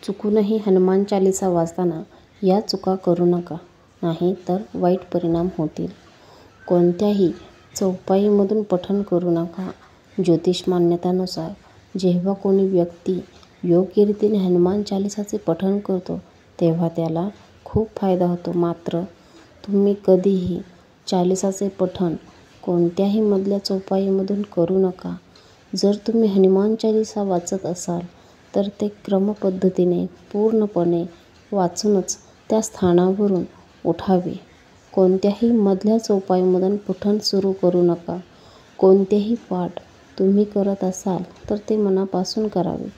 चुकूनही हनुमान चालीसा वाचताना या चुका करू नका, नाही तर वाईट परिणाम होतील. कोणत्याही चौपाईमधून पठण करू नका. ज्योतिष मान्यतानुसार जेव्हा कोणी व्यक्ती योग्य रीतीने हनुमान चालीसाचे पठण करतो तेव्हा त्याला खूप फायदा होतो. मात्र तुम्ही कधीही चालीसाचे पठण कोणत्याही मधल्या चौपाईमधून करू नका. जर तुम्ही हनुमान चालीसा वाचत असाल तर ते क्रमपद्धतीने पूर्णपणे वाचूनच त्या स्थानावरून उठावे. कोणत्याही मधल्या चौपाईमधून पठण सुरू करू नका. कोणतेही पाठ तुम्ही करत असाल तर ते मनापासून करावे,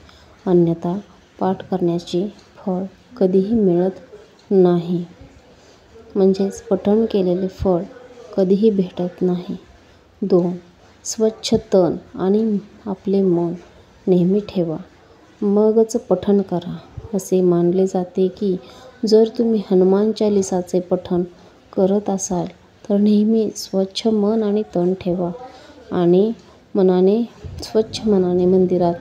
अन्यथा पाठ करण्याचे फळ कधीही मिळत नाही. म्हणजेच पठण केलेले फळ कधीही भेटत नाही. 2. स्वच्छ तन आणि आपले मन नेहमी ठेवा, मगच पठण करा. असे मानले जाते की जर तुम्ही हनुमान चालीसाचे पठण करत असाल तर नेहमी स्वच्छ मन आणि तन ठेवा आणि स्वच्छ मनाने मंदिरात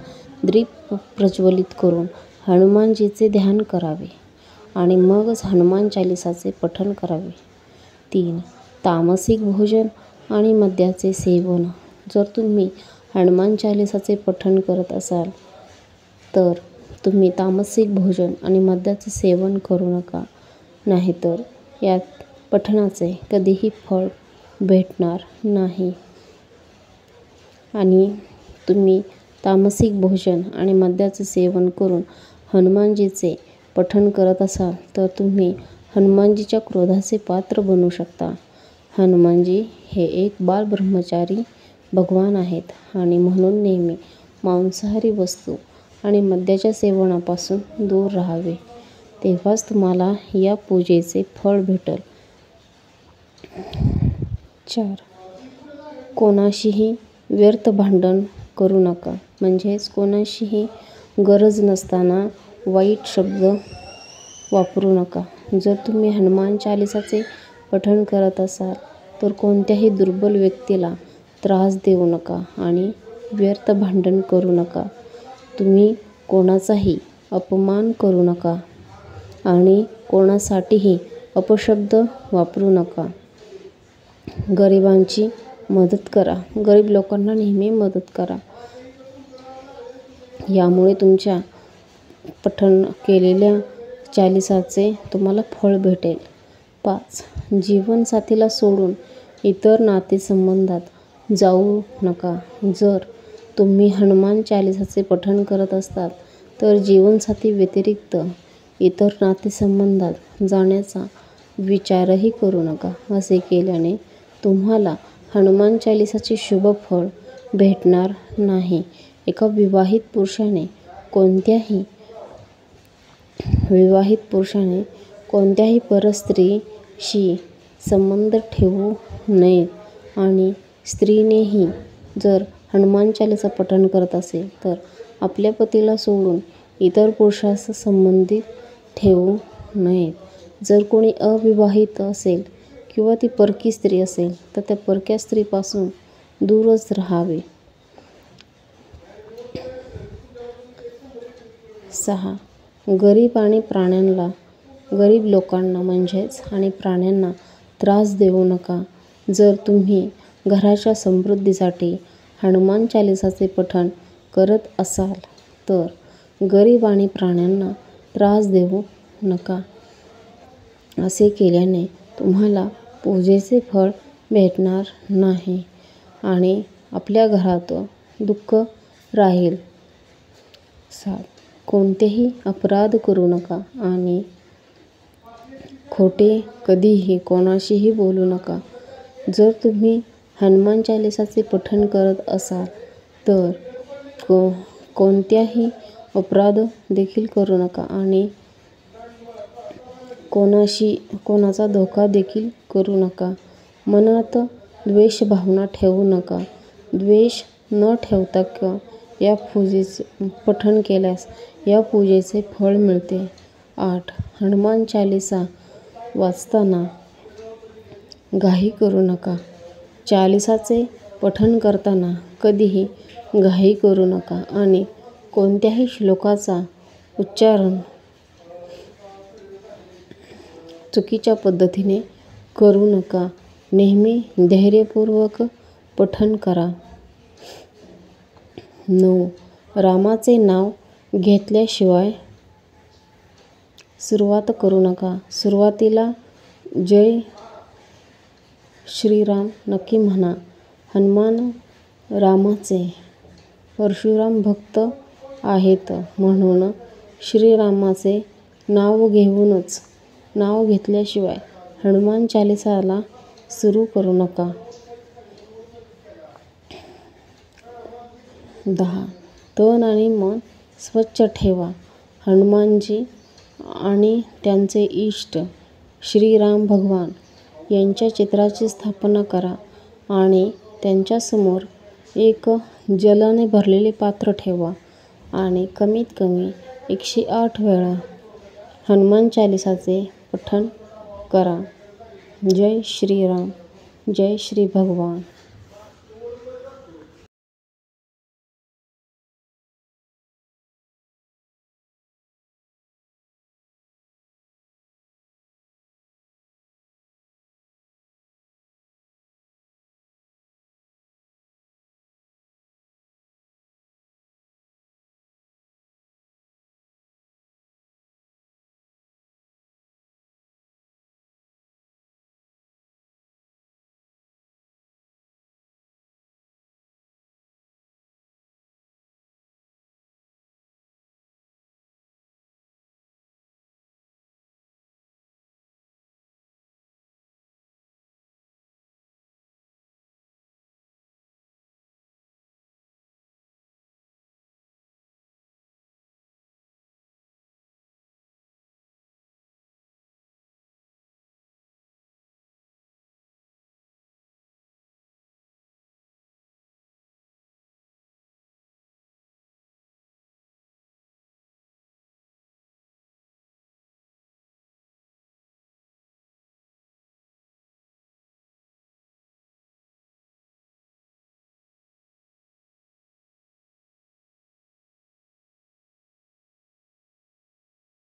दीप प्रज्वलित करून हनुमानजीचे ध्यान करावे आणि मगच हनुमान चालीसाचे पठण करावे. 3. तामसिक भोजन आणि मद्याचे सेवन. जर तुम्ही हनुमान चालीसाचे पठण करत असाल तर तुम्ही तामसिक भोजन आणि मद्याचे सेवन करू नका, नाहीतर या पठणाचे कधीही फळ भेटणार नाही. आणि तुम्ही तामसिक भोजन आणि मद्याचे सेवन करून हनुमानजीचे पठण करत असाल तर तुम्ही हनुमानजीच्या क्रोधाचे पात्र बनू शकता. हनुमानजी हे एक बालब्रह्मचारी भगवान आहेत आणि म्हणून नेहमी मांसाहारी वस्तू आणि मद्याच्या सेवनापासून दूर राहावे. तेव्हाच तुम्हाला या पूजेचे फळ भेटेल. 4. कोणाशीही व्यर्थ भांडण करू नका. म्हणजेच कोणाशीही गरज नसताना वाईट शब्द वापरू नका. जर तुम्ही हनुमान चालीसाचे पठण करत असाल तर कोणत्याही दुर्बल व्यक्तीला त्रास देऊ नका आणि व्यर्थ भांडण करू नका. तुम्ही कोणाचाही अपमान करू नका आणि कोणासाठीही अपशब्द वापरू नका. गरिबांची मदत करा. गरीब लोकांना नेहमी मदत करा. यामुळे तुमच्या पठण केलेल्या चालीसाचे तुम्हाला फळ भेटेल. 5. जीवनसाथीला सोडून इतर नातेसंबंधात जाऊ नका. जर तुम्ही हनुमान चालीसाचे पठण करत असाल तर जीवनसाथी व्यतिरिक्त इतर नातेसंबंधात जाण्याचा विचारही करू नका. असे केल्याने तुम्हाला हनुमान चालीसाचे शुभ फळ भेटणार नाही. एका विवाहित पुरुषाने कोणत्याही परस्त्रीशी संबंध ठेवू नयेत आणि स्त्रीनेही जर हनुमान चालीसा पठण करत असेल तर आपल्या पतीला सोडून इतर पुरुषास संबंधित ठेवू नयेत. जर कोणी अविवाहित असेल किंवा ती परकी स्त्री असेल तर त्या परक्या स्त्रीपासून दूरच राहावे. 6. गरीब लोकांना आणि प्राण्यांना त्रास देऊ नका. जर तुम्ही घराच्या समृद्धीसाठी हनुमान चालीसाचे पठण करत असाल तर गरीब आणि प्राण्यांना त्रास देऊ नका. असे केल्याने तुम्हाला पूजेचे फळ भेटणार नाही आणि आपल्या घरात दुःख राहील. 7. कोणतेही अपराध करू नका आणि खोटे कधीही कोणाशीही बोलू नका. जर तुम्ही हनुमान चालीसाचे पठण करत असाल तर कोणत्याही अपराध देखील करू नका आणि कोणाचा धोका देखील करू नका. मनात द्वेष भावना ठेवू नका. द्वेष न ठेवता या पूजेचे पठण केल्यास या पूजेचे फळ मिळते. 8. हनुमान चालीसा वाचताना घाई करू नका. चालीसाचे पठण करताना कधीही घाई करू नका आणि कोणत्याही श्लोकाचा उच्चारण चुकीच्या पद्धतीने करू नका. नेहमी धैर्यपूर्वक पठण करा. 9. रामाचे नाव घेतल्याशिवाय सुरुवात करू नका. सुरुवातीला जय श्रीराम नक्की म्हणा. हनुमान रामाचे परशुराम भक्त आहेत म्हणून श्रीरामाचे नाव घेतल्याशिवाय हनुमान चालीसाला सुरू करू नका. 10. तन आणि मन स्वच्छ ठेवा. हनुमानजी आणि त्यांचे इष्ट श्रीराम भगवान यांच्या चित्राची स्थापना करा आणि त्यांच्यासमोर एक जलाने भरलेले पात्र ठेवा आणि कमीत कमी 108 वेळा हनुमान चालीसाचे पठण करा. जय श्रीराम, जय श्री भगवान.